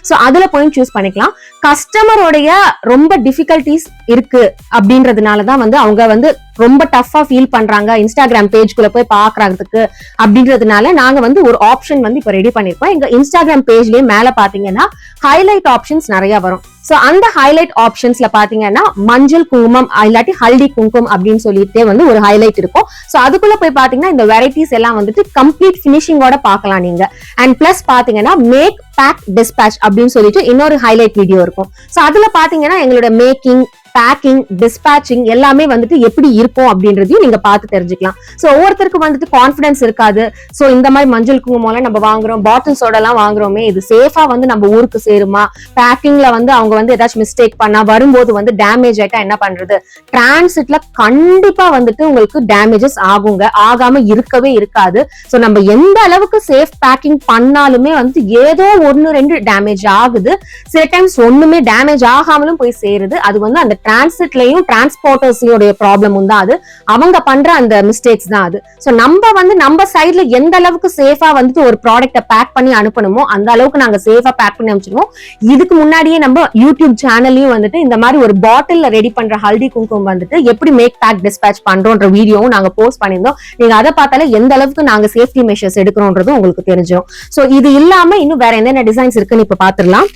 சோ அதுல போய் சூஸ் பண்ணிக்கலாம். கஸ்டமரோடைய ரொம்ப டிஃபிகல்டிஸ் இருக்கு அப்படின்றதுனாலதான் வந்து அவங்க வந்து ரொம்ப டஃபா ஃபீல் பண்றாங்க இன்ஸ்டாகிராம் பேஜ்குள்ள போய் பாக்குறதுக்கு அப்படின்றதுனால நாங்க வந்து ஒரு ஆப்ஷன் வந்து இப்ப ரெடி பண்ணிருக்கோம். எங்க இன்ஸ்டாகிராம் பேஜ்லயே மேல பாத்தீங்கன்னா ஹைலைட் ஆப்ஷன்ஸ் நிறைய வரும். சோ அந்த ஹைலைட் ஆப்ஷன்ஸ்ல பாத்தீங்கன்னா மஞ்சள் குங்குமம் இல்லாட்டி ஹல்தி குங்குமம் அப்படின்னு சொல்லிட்டே வந்து ஒரு ஹைலைட் இருக்கும். சோ அதுக்குள்ள போய் பாத்தீங்கன்னா இந்த வெரைட்டிஸ் எல்லாம் வந்துட்டு கம்ப்ளீட் பினிஷிங்கோட பாக்கலாம் நீங்க. அண்ட் பிளஸ் பாத்தீங்கன்னா மேக் பேக் டிஸ்பேட்ச் அப்படின்னு சொல்லிட்டு இன்னொரு ஹைலைட் வீடியோ இருக்கும். சோ அதுல பாத்தீங்கன்னா எங்களோட மேக்கிங், பேக்கிங், டிஸ்பேச்சிங் எல்லாமே வந்துட்டு எப்படி இருக்கும் அப்படின்றதையும் நீங்க பார்த்து தெரிஞ்சுக்கலாம். சோ ஒவ்வொருத்தருக்கு வந்துட்டு கான்பிடன்ஸ் இருக்காது. சோ இந்த மாதிரி மஞ்சள் குங்குமம் நம்ம வாங்குறோம், பாட்டில்ஸோட எல்லாம் வாங்குறோமே, இது சேஃபா வந்து நம்ம ஊருக்கு சேருமா, பேக்கிங்ல வந்து அவங்க வந்து ஏதாச்சும் மிஸ்டேக் பண்ணா வரும்போது வந்து டேமேஜ் ஆயிட்டா என்ன பண்றது, டிரான்சிட்ல கண்டிப்பா வந்துட்டு உங்களுக்கு டேமேஜஸ் ஆகுங்க, ஆகாம இருக்கவே இருக்காது. சோ நம்ம எந்த அளவுக்கு சேஃப் பேக்கிங் பண்ணாலுமே வந்து ஏதோ 1-2 டேமேஜ் ஆகுது. சில டைம்ஸ் ஒண்ணுமே டேமேஜ் ஆகாமலும் போய் சேருது. அது வந்து அந்த டிரான்சிட்லயும் டிரான்ஸ்போர்ட்டர்ஸோட ப்ராப்ளம் தான், அது அவங்க பண்ற அந்த மிஸ்டேக்ஸ் தான் அது. சோ நம்ம வந்து நம்ம சைட்ல எந்த அளவுக்கு சேஃபா வந்துட்டு ஒரு ப்ராடக்ட்டை பேக் பண்ணி அனுப்பணுமோ அந்த அளவுக்கு நாங்க சேஃபா பேக் பண்ணி அனுப்பிச்சிருவோம். இதுக்கு முன்னாடியே நம்ம யூடியூப் சேனல்லையும் வந்துட்டு இந்த மாதிரி ஒரு பாட்டில்ல ரெடி பண்ற ஹல்தி குங்குமம் வந்துட்டு எப்படி மேக் பேக் டிஸ்பேட்ச் பண்றோன்ற வீடியோவும் நாங்க போஸ்ட் பண்ணியிருந்தோம். நீங்க அதை பார்த்தாலே எந்த அளவுக்கு நாங்க சேஃப்டி மெஷர்ஸ் எடுக்கிறோன்றது உங்களுக்கு தெரிஞ்சிடும். சோ இது இல்லாம இன்னும் வேற என்னென்ன டிசைன்ஸ் இருக்குன்னு இப்ப பாத்துடலாம்.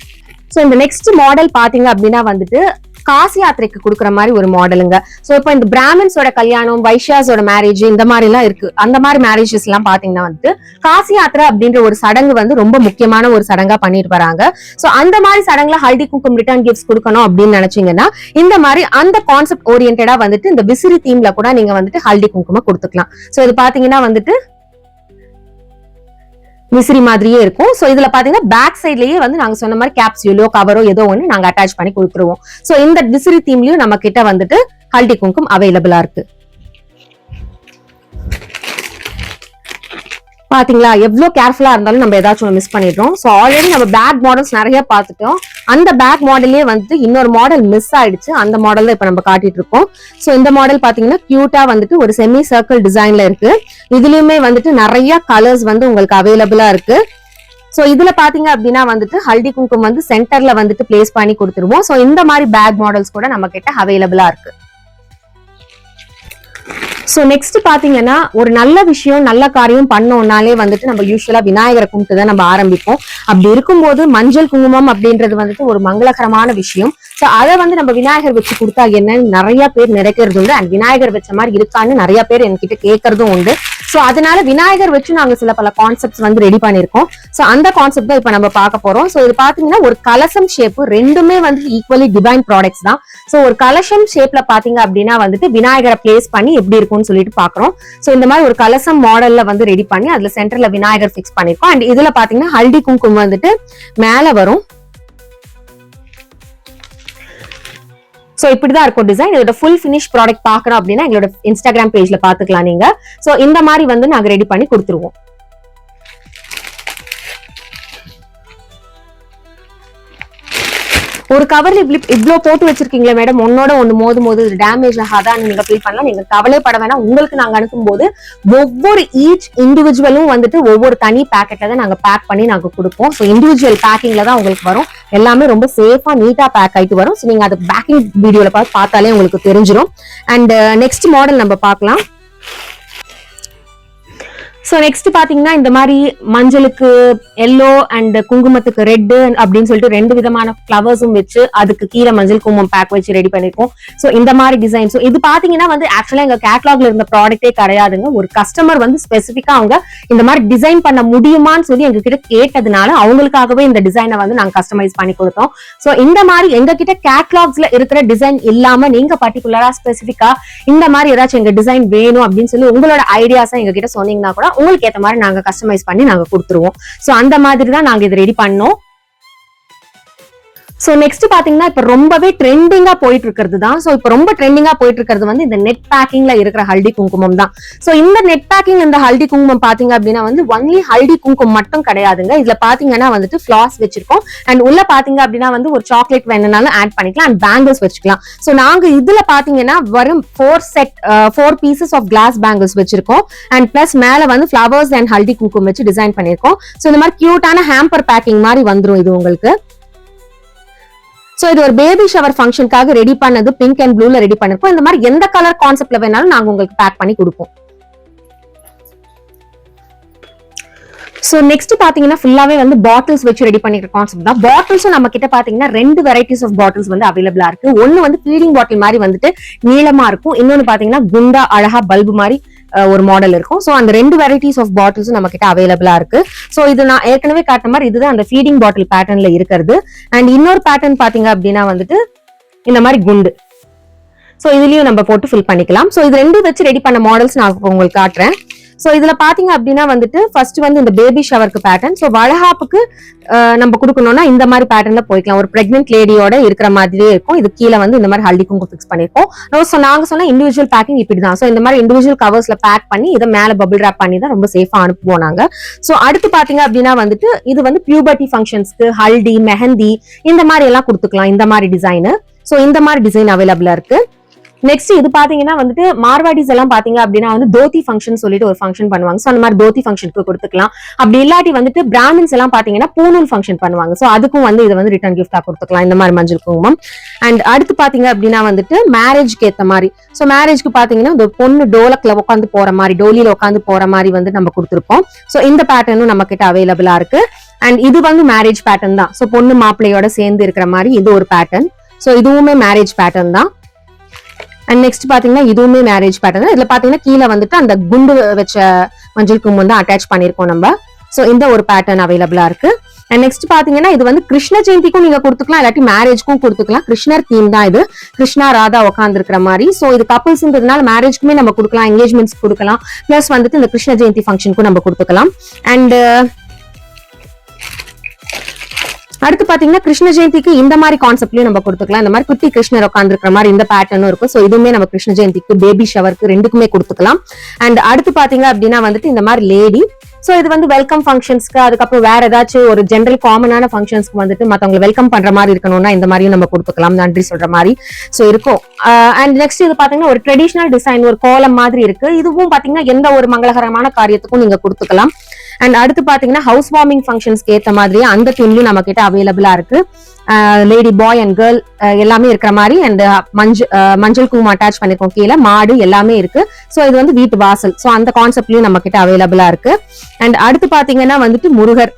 சோ இந்த நெக்ஸ்ட் மாடல் பாத்தீங்க அப்படின்னா வந்துட்டு காசி யாத்திரைக்கு கொடுக்குற மாதிரி ஒரு மாடலுங்க. சோ இப்போ இந்த பிராமின்ஸோட கல்யாணம், வைஷ்யாஸோட மேரேஜ் இந்த மாதிரி எல்லாம் இருக்கு. அந்த மாதிரி மேரேஜஸ் எல்லாம் பாத்தீங்கன்னா வந்துட்டு காசி யாத்திரை அப்படின்ற ஒரு சடங்கு வந்து ரொம்ப முக்கியமான ஒரு சடங்கா பண்ணிட்டு வராங்க. சோ அந்த மாதிரி சடங்குல ஹல்தி குங்குமம் ரிட்டர்ன் கிஃப்ட்ஸ் கொடுக்கணும் அப்படின்னு நினைச்சீங்கன்னா இந்த மாதிரி அந்த கான்செப்ட் ஓரியன்டா வந்துட்டு இந்த விசிறி தீம்ல கூட நீங்க வந்துட்டு ஹல்தி குங்குமம் கொடுத்துக்கலாம். சோ இது பாத்தீங்கன்னா வந்துட்டு விசிறி மாதிரியே இருக்கும். சோ இதுல பாத்தீங்கன்னா பேக் சைட்லயே வந்து நாங்க சொன்ன மாதிரி கேப்சியூலோ கவரோ ஏதோ ஒண்ணு நாங்க அட்டாச் பண்ணி கொடுத்துருவோம். சோ இந்த விசிறி தீம்லயும் நம்ம கிட்ட வந்துட்டு ஹல்தி குங்குமம் அவைலபிளா இருக்கு. பாத்தீங்களா எவ்வளவு கேர்ஃபுல்லா இருந்தாலும் நம்ம ஏதாச்சும் மிஸ் பண்ணிடுறோம். சோ ஆல்ரெடி நம்ம பேக் மாடல்ஸ் நிறைய பார்த்துட்டோம். அந்த பேக் மாடல்லே வந்து இன்னொரு மாடல் மிஸ் ஆயிடுச்சு. அந்த மாடல் தான் இப்ப நம்ம காட்டிட்டு இருக்கோம். சோ இந்த மாடல் பாத்தீங்கன்னா கியூட்டா வந்துட்டு ஒரு செமி சர்க்கிள் டிசைன்ல இருக்கு. இதுலயுமே வந்துட்டு நிறைய கலர்ஸ் வந்து உங்களுக்கு அவைலபிளா இருக்கு. சோ இதுல பாத்தீங்க அப்படின்னா வந்துட்டு ஹல்தி குங்குமம் வந்து சென்டர்ல வந்துட்டு பிளேஸ் பண்ணி கொடுத்துருவோம். சோ இந்த மாதிரி பேக் மாடல்ஸ் கூட நம்ம கிட்ட அவைலபிளா இருக்கு. சோ நெக்ஸ்ட் பாத்தீங்கன்னா ஒரு நல்ல விஷயம் நல்ல காரியம் பண்ணோம்னாலே வந்துட்டு நம்ம யூஸ்வலா விநாயகரை கும்பிட்டு தான் நம்ம ஆரம்பிப்போம். அப்படி இருக்கும்போது மஞ்சள் குங்குமம் அப்படின்றது வந்துட்டு ஒரு மங்களகரமான விஷயம். சோ அதை வந்து நம்ம விநாயகர் வச்சு கொடுத்தா என்னன்னு நிறைய பேர் நினைக்கிறது உண்டு. அண்ட் விநாயகர் வச்ச மாதிரி இருக்கான்னு நிறைய பேர் என்கிட்ட கேட்கறதும் உண்டு. சோ அதனால விநாயகர் வச்சு நாங்க சில பல கான்செப்ட்ஸ் வந்து ரெடி பண்ணிருக்கோம். சோ அந்த கான்செப்ட் தான் இப்ப நம்ம பார்க்க போறோம். சோ இது பாத்தீங்கன்னா ஒரு கலசம் ஷேப், ரெண்டுமே வந்து ஈக்குவலி டிவைன் ப்ராடக்ட்ஸ் தான். சோ ஒரு கலசம் ஷேப்ல பாத்தீங்க அப்படின்னா வந்துட்டு விநாயகரை பிளேஸ் பண்ணி எப்படி இருக்கும்னு சொல்லிட்டு பாக்குறோம். சோ இந்த மாதிரி ஒரு கலசம் மாடல்ல வந்து ரெடி பண்ணி அதுல சென்டர்ல விநாயகர் பிக்ஸ் பண்ணிருக்கோம். அண்ட் இதுல பாத்தீங்கன்னா ஹல்தி குங்குமம் வந்துட்டு மேல வரும். சோ இப்படிதான் இருக்கும் டிசைன். இதோட ஃபுல் ஃபினிஷ் ப்ராடக்ட் பாக்கணும் அப்படின்னா எங்களோட இன்ஸ்டாகிராம் பேஜ்ல பாத்துக்கலாம் நீங்க. சோ இந்த மாதிரி வந்து நாங்க ரெடி பண்ணி கொடுத்துருவோம். ஒரு கவர்ல இவ்ளோ போட்டு வச்சிருக்கீங்களா மேடம், ஒன்னோட ஒண்ணு மோது டேமேஜ் ஆகாதான் நீங்க ஃபீல் பண்ணலாம். நீங்க கவலைப்பட வேணாம். உங்களுக்கு நாங்க அனுப்பும் போது ஒவ்வொரு ஈச் இண்டிவிஜுவலும் வந்துட்டு ஒவ்வொரு தனி பேக்கெட்ல தான் நாங்க பேக் பண்ணி நாங்க கொடுப்போம். ஸோ இண்டிவிஜுவல் பேக்கிங்ல தான் உங்களுக்கு வரும். எல்லாமே ரொம்ப சேஃபா நீட்டா பேக் ஆயிட்டு வரும். ஸோ நீங்க அது பேக்கிங் வீடியோல பார்த்தாலே உங்களுக்கு தெரிஞ்சிடும். அண்ட் நெக்ஸ்ட் மாடல் நம்ம பார்க்கலாம். சோ நெக்ஸ்ட் பாத்தீங்கன்னா இந்த மாதிரி மஞ்சளுக்கு எல்லோ அண்ட் குங்குமத்துக்கு ரெட் அப்படின்னு சொல்லிட்டு ரெண்டு விதமான ஃபிளவர்ஸும் வச்சு அதுக்கு கீழே மஞ்சள் குங்குமம் பேக் வச்சு ரெடி பண்ணிருக்கோம். சோ இந்த மாதிரி டிசைன். சோ இது பாத்தீங்கன்னா வந்து ஆக்சுவலா எங்க கேட்டலாக்ல இருந்த ப்ராடக்டே கிடையாதுங்க. ஒரு கஸ்டமர் வந்து ஸ்பெசிபிக்கா அவங்க இந்த மாதிரி டிசைன் பண்ண முடியுமான்னு சொல்லி எங்க கிட்ட கேட்டதுனால அவங்களுக்காகவே இந்த டிசைனை வந்து நாங்க கஸ்டமைஸ் பண்ணி கொடுத்தோம். சோ இந்த மாதிரி எங்க கிட்ட கேட்டலாக்ஸ்ல இருக்கிற டிசைன் இல்லாம நீங்க பர்டிகுலரா ஸ்பெசிபிக்கா இந்த மாதிரி ஏதாச்சும் எங்க டிசைன் வேணும் அப்படின்னு சொல்லி உங்களோட ஐடியாஸை எங்க கிட்ட சொன்னீங்கன்னா கூட உங்களுக்கு ஏத்த மாதிரி நாங்க கஸ்டமைஸ் பண்ணி நாங்க கொடுத்துருவோம். சோ அந்த மாதிரி தான் நாங்க இது ரெடி பண்ணோம். சோ நெக்ஸ்ட் பாத்தீங்கன்னா இப்ப ரொம்பவே ட்ரெண்டிங்கா போயிட்டு இருக்கிறது தான். சோ இப்ப ரொம்ப ட்ரெண்டிங்கா போயிட்டு இருக்கிறது வந்து இந்த நெட் பேக்கிங்ல இருக்கிற ஹல்தி குங்குமம் தான். சோ இந்த நெட் பேக்கிங் இந்த ஹல்தி குங்குமம் பாத்தீங்க அப்படின்னா வந்து ஒன்லி ஹல்தி குங்குமம் மட்டும் கிடையாதுங்க. இதுல பாத்தீங்கன்னா வந்துட்டு ஃபிளாஸ் வச்சிருக்கோம். அண்ட் உள்ள பாத்தீங்க அப்படின்னா வந்து ஒரு சாக்லேட் வேணும்னாலும் ஆட் பண்ணிக்கலாம். அண்ட் பேங்கிள்ஸ் வச்சுக்கலாம். சோ நாங்க இதுல பாத்தீங்கன்னா வரும் 4 பீசஸ் ஆஃப் கிளாஸ் பேங்கிள்ஸ் வச்சிருக்கோம். அண்ட் பிளஸ் மேல வந்து ஃபிளவர்ஸ் அண்ட் ஹல்தி குங்குமம் வச்சு டிசைன் பண்ணிருக்கோம். சோ இந்த மாதிரி கியூட்டான ஹேம்பர் பேக்கிங் மாதிரி வந்துரும் இது உங்களுக்கு. சோ இது ஒரு பேபி ஷவர் ஃபங்க்ஷனுக்காக ரெடி பண்ணது, பிங்க் அண்ட் ப்ளூல ரெடி பண்ணிருக்கோம். இந்த மாதிரி எந்த கலர் கான்செப்ட்ல வேணாலும் நாங்க உங்களுக்கு பேக் பண்ணி கொடுப்போம். சோ நெக்ஸ்ட் பாத்தீங்கன்னா ஃபுல்லாவே வந்து பாட்டில்ஸ் வச்சு ரெடி பண்ணிக்கிற கான்செப்ட் தான். பாட்டில்ஸும் நம்ம கிட்ட பாத்தீங்கன்னா 2 வெரைட்டிஸ் ஆஃப் பாட்டில்ஸ் வந்து அவைலபிளா இருக்கு. ஒன்னு வந்து ஃபீடிங் பாட்டில் மாதிரி வந்துட்டு நீளமா இருக்கும். இன்னொன்னு பாத்தீங்கன்னா குண்டா அழகா பல்பு மாதிரி ஒரு மாடல் இருக்கும். சோ அந்த 2 வெரைட்டிஸ் ஆஃப் பாட்டில்ஸும் நம்ம கிட்ட அவைலபிளா இருக்கு. சோ இது நான் ஏற்கனவே காட்டின மாதிரி இதுதான் அந்த ஃபீடிங் பாட்டில் பேட்டர்ன்ல இருக்கிறது. அண்ட் இன்னொரு பேட்டர்ன் பாத்தீங்க அப்படின்னா வந்துட்டு இந்த மாதிரி குண்டு. சோ இதுலயும் நம்ம போட்டு ஃபில் பண்ணிக்கலாம். சோ இது 2 வச்சு ரெடி பண்ண மாடல்ஸ் நான் உங்களுக்கு காட்டுறேன். சோ இதுல பாத்தீங்க அப்படின்னா வந்துட்டு ஃபர்ஸ்ட் வந்து இந்த பேபி ஷவருக்கு பேட்டர்ன். சோ வளகாப்புக்கு நம்ம கொடுக்கணும்னா இந்த மாதிரி பேட்டர்ன்ல போய்க்கலாம். ஒரு பிரெக்னென்ட் லேடியோட இருக்கிற மாதிரியே இருக்கும். இது கீழே வந்து இந்த மாதிரி ஹல்தி குங்குமம் ஃபிக்ஸ் பண்ணிருக்கோம். சோ நாங்க சொன்ன இண்டிவிஜுவல் பேக்கிங் இப்படிதான். சோ இந்த மாதிரி இண்டிவிஜுவல் கவர்ஸ்ல பேக் பண்ணி இதை மேல பபிள் ராப் பண்ணி தான் ரொம்ப சேஃபா அனுப்புவோம் நாங்க. சோ அடுத்து பாத்தீங்க அப்படின்னா வந்துட்டு இது வந்து பியூபர்ட்டி ஃபங்க்ஷன்ஸ்க்கு ஹல்தி மெஹந்தி இந்த மாதிரி எல்லாம் கொடுத்துக்கலாம். இந்த மாதிரி டிசைன். சோ இந்த மாதிரி டிசைன் அவைலபிளா இருக்கு. நெக்ஸ்ட் இது பாத்தீங்கன்னா வந்துட்டு மார்வாடிஸ் எல்லாம் பாத்தீங்க அப்படின்னா வந்து தோத்தி ஃபங்க்ஷன் சொல்லிட்டு ஒரு ஃபங்க்ஷன் பண்ணுவாங்க. சோ அந்த மாதிரி தோத்தி ஃபங்க்ஷனுக்கு கொடுத்துக்கலாம். அப்படி இல்லாட்டி வந்துட்டு பிராமின்ஸ் எல்லாம் பாத்தீங்கன்னா பூனூல் ஃபங்க்ஷன் பண்ணுவாங்க. சோ அதுக்கும் வந்து இதை வந்து ரிட்டர்ன் கிஃப்டா கொடுத்துக்கலாம் இந்த மாதிரி மஞ்சள் குங்குமம். அண்ட் அடுத்து பாத்தீங்க அப்படின்னா வந்துட்டு மேரேஜ்க்கு ஏத்த மாதிரி. சோ மேரேஜ்க்கு பாத்தீங்கன்னா இந்த பொண்ணு டோலக்ல உட்காந்து போற மாதிரி, டோலியில உட்காந்து போற மாதிரி வந்து நம்ம கொடுத்துருக்கோம். சோ இந்த பேட்டர்னும் நம்ம கிட்ட அவைலபிளா இருக்கு. அண்ட் இது வந்து மேரேஜ் பேட்டர்ன் தான். சோ பொண்ணு மாப்பிள்ளையோட சேர்ந்து இருக்கிற மாதிரி இது ஒரு பேட்டர்ன். சோ இதுவுமே மேரேஜ் பேட்டர்ன் தான். அண்ட் நெக்ஸ்ட் பாத்தீங்கன்னா இதுவுமே மேரேஜ் பேட்டர்ன். இதுல பாத்தீங்கன்னா கீழே வந்துட்டு அந்த குண்டு வச்ச மஞ்சள் குங்குமம் தான் அட்டாச் பண்ணிருக்கோம் நம்ம. சோ இந்த ஒரு பேட்டர்ன் அவைலபிளா இருக்கு. அண்ட் நெக்ஸ்ட் பாத்தீங்கன்னா இது வந்து கிருஷ்ண ஜெயந்திக்கும் நீங்க கொடுத்துக்கலாம், இல்லாட்டி மேரேஜ்க்கும் கொடுத்துக்கலாம். கிருஷ்ணர் தீம் தான் இது. கிருஷ்ணா ராதா உட்கார்ந்து இருக்கிற மாதிரி. சோ இது கப்பிள்ஸ்ன்றதுனால மேரேஜ்க்குமே நம்ம கொடுக்கலாம், என்கேஜ்மெண்ட்ஸ் கொடுக்கலாம். பிளஸ் வந்துட்டு இந்த கிருஷ்ண ஜெயந்தி ஃபங்க்ஷனுக்கும் நம்ம கொடுத்துக்கலாம். அண்ட் அடுத்து பாத்தீங்கன்னா கிருஷ்ண ஜெயந்திக்கு இந்த மாதிரி கான்செப்ட்லயும் நம்ம கொடுத்துக்கலாம். இந்த மாதிரி குட்டி கிருஷ்ணர் உட்கார்ந்து இருக்கிற மாதிரி இந்த பேட்டர்னும் இருக்கும். சோ இதுவுமே நம்ம கிருஷ்ண ஜெயந்திக்கு பேபி ஷவருக்கு ரெண்டுக்குமே கொடுத்துக்கலாம். அண்ட் அடுத்து பாத்தீங்க அப்படின்னா வந்துட்டு இந்த மாதிரி லேடி. சோ இது வந்து வெல்கம் ஃபங்க்ஷன்ஸ்க்கு, அதுக்கப்புறம் வேற ஏதாச்சும் ஒரு ஜென்ரல் காமனான ஃபங்க்ஷன்ஸ்க்கு வந்துட்டு மத்தவங்களை வெல்கம் பண்ற மாதிரி இருக்கணும்னா இந்த மாதிரியும் நம்ம கொடுத்துக்கலாம், நன்றி சொல்ற மாதிரி. சோ இருக்கும். அண்ட் நெக்ஸ்ட் இது பாத்தீங்கன்னா ஒரு ட்ரெடிஷனல் டிசைன், ஒரு கோலம் மாதிரி இருக்கு. இதுவும் பாத்தீங்கன்னா எந்த ஒரு மங்களகரமான காரியத்துக்கும் நீங்க கொடுத்துக்கலாம். அண்ட் அடுத்து பாத்தீங்கன்னா ஹவுஸ் வார்மிங் ஃபங்க்ஷன்ஸ்க்கு ஏத்த மாதிரி அந்த தீம்லயும் நம்ம கிட்ட அவைலபிளா இருக்கு. லேடி பாய் அண்ட் கேர்ள் எல்லாமே இருக்கிற மாதிரி அண்ட் மஞ்சள் குங்குமம் அட்டாச் பண்ணிருக்கோம், கீழே மாடு எல்லாமே இருக்கு. சோ இது வந்து வீட்டு வாசல், சோ அந்த கான்செப்ட்லயும் நம்ம கிட்ட அவைலபிளா இருக்கு. அண்ட் அடுத்து பாத்தீங்கன்னா வந்துட்டு முருகர்,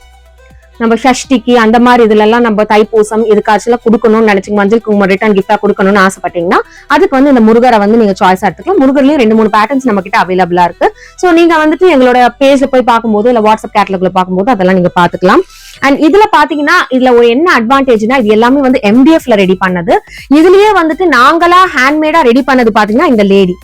நம்ம ஷஷ்டிக்கு அந்த மாதிரி இதுல எல்லாம் நம்ம தைப்பூசம் இதுக்காச்சும் கொடுக்கணும்னு நினைச்சீங்க, மஞ்சள் குங்குமம் ரிட்டர்ன் கிஃப்டா கொடுக்கணும்னு ஆசைப்பட்டீங்கன்னா அதுக்கு வந்து இந்த முருகரை வந்து நீங்க சாய்ஸா எடுத்துக்கலாம். முருகர்லயும் 2-3 பேட்டர்ன்ஸ் நம்ம கிட்ட அவைலபிளா இருக்கு. சோ நீங்க வந்துட்டு எங்களோட பேஜ்ல போய் பார்க்கும்போது இல்ல வாட்ஸ்அப் கேட்டலாக்ல பார்க்கும்போது அதெல்லாம் நீங்க பாத்துக்கலாம். அண்ட் இதுல பாத்தீங்கன்னா இதுல ஒரு என்ன அட்வான்டேஜ்னா இது எல்லாமே வந்து MDFல ரெடி பண்ணது. இதுலயே வந்துட்டு நாங்களா ஹேண்ட்மேடா ரெடி பண்ணது பாத்தீங்கன்னா இந்த லேடி.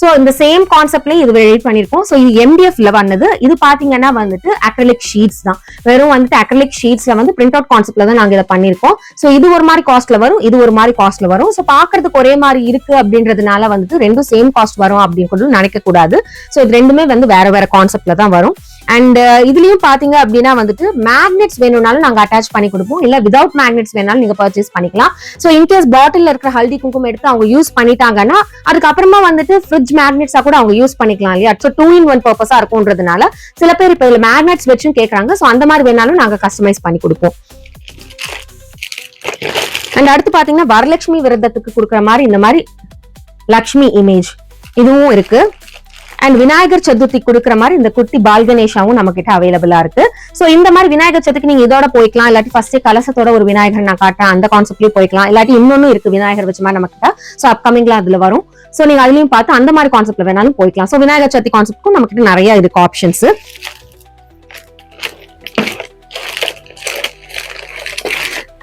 சோ இந்த சேம் கான்செப்ட்லயே இது ரெடி பண்ணிருக்கோம். சோ இது MDFல வந்தது. இது பாத்தீங்கன்னா வந்துட்டு அக்ரிலிக் ஷீட்ஸ் தான், வெறும் வந்துட்டு அக்ரிலிக் ஷீட்ஸ்ல வந்து பிரிண்ட் அவுட் கான்செப்ட்ல தான் நாங்க இதை பண்ணிருக்கோம். சோ இது ஒரு மாதிரி காஸ்ட்ல வரும், இது ஒரு மாதிரி காஸ்ட்ல வரும். சோ பாக்குறதுக்கு ஒரே மாதிரி இருக்கு அப்படின்றதுனால வந்துட்டு ரெண்டும் சேம் காஸ்ட் வரும் அப்படின்னு நினைக்க கூடாது. சோ இது ரெண்டுமே வந்து வேற வேற கான்செப்ட்ல தான் வரும். அண்ட் இதுலயும் பாத்தீங்க அப்படின்னா வந்துட்டு மேக்னெட்ஸ் வேணும்னாலும் நாங்க அட்டாச் பண்ணி கொடுப்போம், இல்ல வித்வுட் மேக்னெட்ஸ் வேணாலும் நீங்க பர்ச்சேஸ் பண்ணிக்கலாம். சோ இன்கேஸ் பாட்டில் இருக்கிற ஹல்தி குங்குமம் எடுத்து அவங்க யூஸ் பண்ணிட்டாங்கன்னா அதுக்கப்புறமா வந்துட்டு ஃப்ரிட்ஜ் மேக்னெட்ஸா கூட அவங்க யூஸ் பண்ணிக்கலாம் இல்லையா. சோ 2-in-1 பர்பஸா இருக்கும்ன்றதுனால சில பேர் இப்ப இதுல மேக்னெட்ஸ் வச்சும் கேக்குறாங்க. சோ அந்த மாதிரி வேணாலும் நாங்க கஸ்டமைஸ் பண்ணி கொடுப்போம். அண்ட் அடுத்து பாத்தீங்கன்னா வரலட்சுமி விரதத்துக்கு கொடுக்குற மாதிரி இந்த மாதிரி லக்ஷ்மி இமேஜ் இதுவும் இருக்கு. அண்ட் விநாயகர் சதுர்த்தி கொடுக்குற மாதிரி இந்த குட்டி பால்கணேஷாவும் நம்ம கிட்ட அவைலபிளா இருக்கு. சோ இந்த மாதிரி விநாயகர் சதுர்த்திக்கு நீங்க இதோட போய்க்கலாம், இல்லாட்டி ஃபர்ஸ்ட் கலசத்தோட ஒரு விநாயகர் நான் காட்டுறேன் அந்த கான்செப்ட்லயும் போய்க்கலாம், இல்லாட்டி இன்னொன்னு இருக்கு விநாயகர் வச்ச மாதிரி நம்ம கிட்ட. சோ அப்கமிங்ல அதுல வரும். சோ நீங்க அதுலயும் பார்த்து அந்த மாதிரி கான்செப்ட்ல வேணாலும் போய்க்கலாம். சோ விநாயகர் சதுர்த்தி கான்செப்ட்க்கும் நம்ம கிட்ட நிறைய இருக்கு ஆப்ஷன்ஸ்.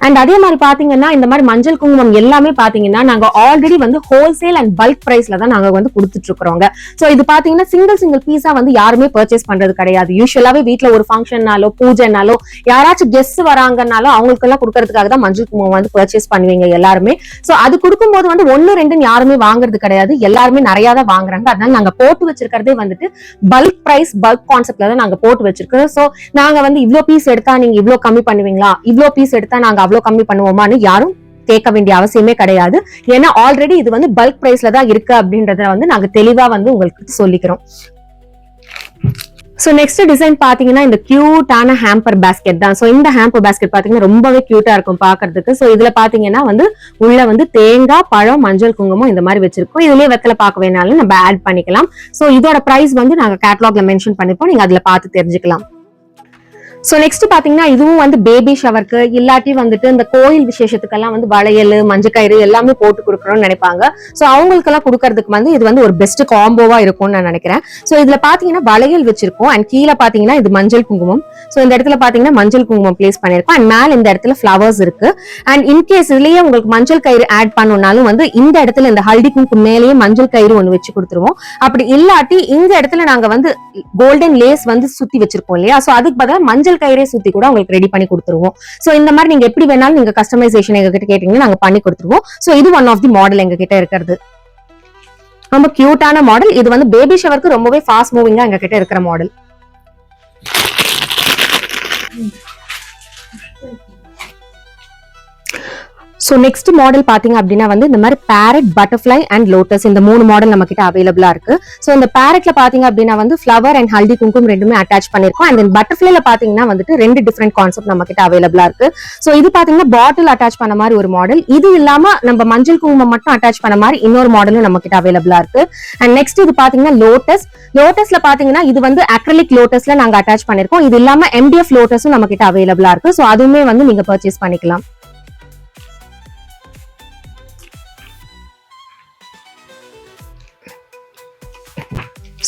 அண்ட் அதே மாதிரி பாத்தீங்கன்னா இந்த மாதிரி மஞ்சள் குங்குமம் எல்லாமே பாத்தீங்கன்னா நாங்க ஆல்ரெடி வந்து ஹோல்சேல் அண்ட் பல்க் பிரைஸ்ல தான் நாங்க வந்து கொடுத்துட்டு இருக்கிறோங்க. சோ இது பாத்தீங்கன்னா சிங்கிள் பீஸா வந்து யாருமே பர்ச்சேஸ் பண்றது கிடையாது. யூஸ்வலாவே வீட்டுல ஒரு ஃபங்க்ஷன்னாலோ பூஜைனாலோ யாராச்சும் கெஸ்ட் வராங்கன்னாலோ அவங்களுக்கு எல்லாம் கொடுக்கறதுக்காக தான் மஞ்சள் குங்குமம் வந்து பர்ச்சேஸ் பண்ணுவீங்க எல்லாருமே. சோ அது கொடுக்கும்போது வந்து 1-2 யாருமே வாங்குறது கிடையாது, எல்லாருமே நிறைய தான் வாங்குறாங்க. அதனால நாங்க போட்டு வச்சிருக்கிறதே வந்துட்டு பல்க் பிரைஸ் பல்க் கான்செப்ட்ல தான் நாங்க போட்டு வச்சிருக்கோம். சோ நாங்க வந்து இவ்ளோ பீஸ் எடுத்தா நீங்க இவ்ளோ கம்மி பண்ணுவீங்களா, இவ்ளோ பீஸ் எடுத்தா நாங்க அவ்வளவு கம்மி பண்ணுவோமான்னு யாரும் கேட்க வேண்டிய அவசியமே கிடையாது. ஏன்னா ஆல்ரெடி இது வந்து பல்க் பிரைஸ்ல தான் இருக்கு அப்படின்றத வந்து நாங்க தெளிவா வந்து உங்களுக்கு சொல்லிக்கிறோம். சோ நெக்ஸ்ட் டிசைன் பாத்தீங்கன்னா இந்த கியூட்டான ஹேம்பர் பேஸ்கெட் தான். சோ இந்த ஹேம்பர் பேஸ்கெட் பாத்தீங்கன்னா ரொம்பவே கியூட்டா இருக்கும் பாக்குறதுக்கு. சோ இதுல பாத்தீங்கன்னா வந்து உள்ள வந்து தேங்காய் பழம் மஞ்சள் குங்குமம் இந்த மாதிரி வச்சிருக்கோம். இதுலயே வெத்தலை பார்க்க வேணாலும் நம்ம ஆட் பண்ணிக்கலாம். சோ இதோட பிரைஸ் வந்து நாங்க கேட்டலாக்ல மென்ஷன் பண்ணிப்போம், நீங்க அதுல பார்த்து தெரிஞ்சுக்கலாம். சோ நெக்ஸ்ட் பாத்தீங்கன்னா இதுவும் வந்து பேபி ஷவருக்கு இல்லாட்டி வந்துட்டு இந்த கோயில் விசேஷத்துக்கெல்லாம் வந்து வளையல் மஞ்சக்கயிறு எல்லாமே போட்டு கொடுக்கணும்னு நினைப்பாங்க. சோ அவங்களுக்கு எல்லாம் கொடுக்கறதுக்கு வந்து இது வந்து ஒரு பெஸ்ட் காம்போவா இருக்கும்னு நான் நினைக்கிறேன். சோ இதுல பாத்தீங்கன்னா வளையல் வச்சிருக்கோம் அண்ட் கீழே பாத்தீங்கன்னா இது மஞ்சள் குங்குமம். சோ இந்த இடத்துல பாத்தீங்கன்னா மஞ்சள் குங்குமம் பிளேஸ் பண்ணிருக்கோம் அண்ட் மேல இந்த இடத்துல ஃபிளவர்ஸ் இருக்கு. அண்ட் இன்கேஸ் இதுலயே உங்களுக்கு மஞ்சள் கயிறு ஆட் பண்ணணும்னாலும் வந்து இந்த இடத்துல இந்த ஹல்தி குங்குமம் மேலேயே மஞ்சள் கயிறு ஒண்ணு வச்சு கொடுத்துருவோம். அப்படி இல்லாட்டி இந்த இடத்துல நாங்க வந்து கோல்டன் லேஸ் வந்து சுத்தி வச்சிருக்கோம் இல்லையா, சோ அதுக்கு பதிலா மஞ்சள் கயிறே சுத்தி கூட உங்களுக்கு ரெடி பண்ணி கொடுத்துருவோம். சோ இந்த மாதிரி நீங்க எப்படி வேணாலும் நீங்க கஸ்டமைசேஷன் எங்க கிட்ட கேட்டீங்கன்னா நாங்க பண்ணி கொடுத்துருவோம். சோ இது ஒன் ஆஃப் தி மாடல் எங்க கிட்ட இருக்கிறது. ரொம்ப கியூட்டான மாடல். இது வந்து பேபி ஷவருக்கு ரொம்பவே ஃபாஸ்ட் மூவிங்கா எங்க கிட்ட இருக்கிற மாடல். சோ நெக்ஸ்ட் மாடல் பாத்தீங்க அப்படின்னா வந்து இந்த மாதிரி பேரட் பட்டர்ஃபிளை அண்ட் லோட்டஸ் இந்த 3 மாடல் நம்ம கிட்ட அவைலபிளா இருக்கு. சோ இந்த பேரட்ல பாத்தீங்க அப்படின்னா வந்து ஃபிளவர் அண்ட் ஹல்தி குங்குமம் ரெண்டுமே அட்டாச் பண்ணிருக்கோம். அண்ட் பட்டர்ஃபிளைல பாத்தீங்கன்னா வந்துட்டு 2 டிஃபரெண்ட் கான்செப்ட் நம்ம கிட்ட அவைலபிளா இருக்கு. சோ இது பாத்தீங்கன்னா பாட்டில் அட்டாச் பண்ண மாதிரி ஒரு மாடல், இது இல்லாம நம்ம மஞ்சள் குங்குமம் மட்டும் அட்டாச் பண்ண மாதிரி இன்னொரு மாடலும் நம்ம கிட்ட அவைலபிளா இருக்கு. அண்ட் நெக்ஸ்ட் இது பாத்தீங்கன்னா லோட்டஸ்ல பாத்தீங்கன்னா இது வந்து அக்ரிலிக் லோட்டஸ்ல நாங்க அட்டாச் பண்ணிருக்கோம். இது இல்லாம MDF லோட்டஸும் நம்ம கிட்ட அவைலபிளா இருக்கு. சோ அதுவுமே வந்து நீங்க பர்ச்சேஸ் பண்ணிக்கலாம்.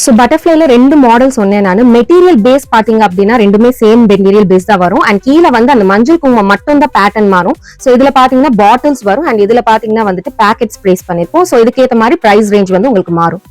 சோ பட்டர்ஃபிளைல 2 மாடல் சொன்னேன் நான். மெட்டீரியல் பேஸ் பாத்தீங்க அப்படின்னா ரெண்டுமே சேம் மெட்டீரியல் பேஸ் தான் வரும். அண்ட் கீழே வந்து அந்த மஞ்சள் குங்குமம் மட்டும் தான் பேட்டர்ன் மாறும். சோ இதுல பாத்தீங்கன்னா பாட்டில்ஸ் வரும் அண்ட் இதுல பாத்தீங்கன்னா வந்துட்டு பேக்கெட்ஸ் பிளேஸ் பண்ணிருப்போம். சோ இதுக்கு ஏத்த மாதிரி பிரைஸ் ரேஞ்ச் வந்து உங்களுக்கு மாறும்.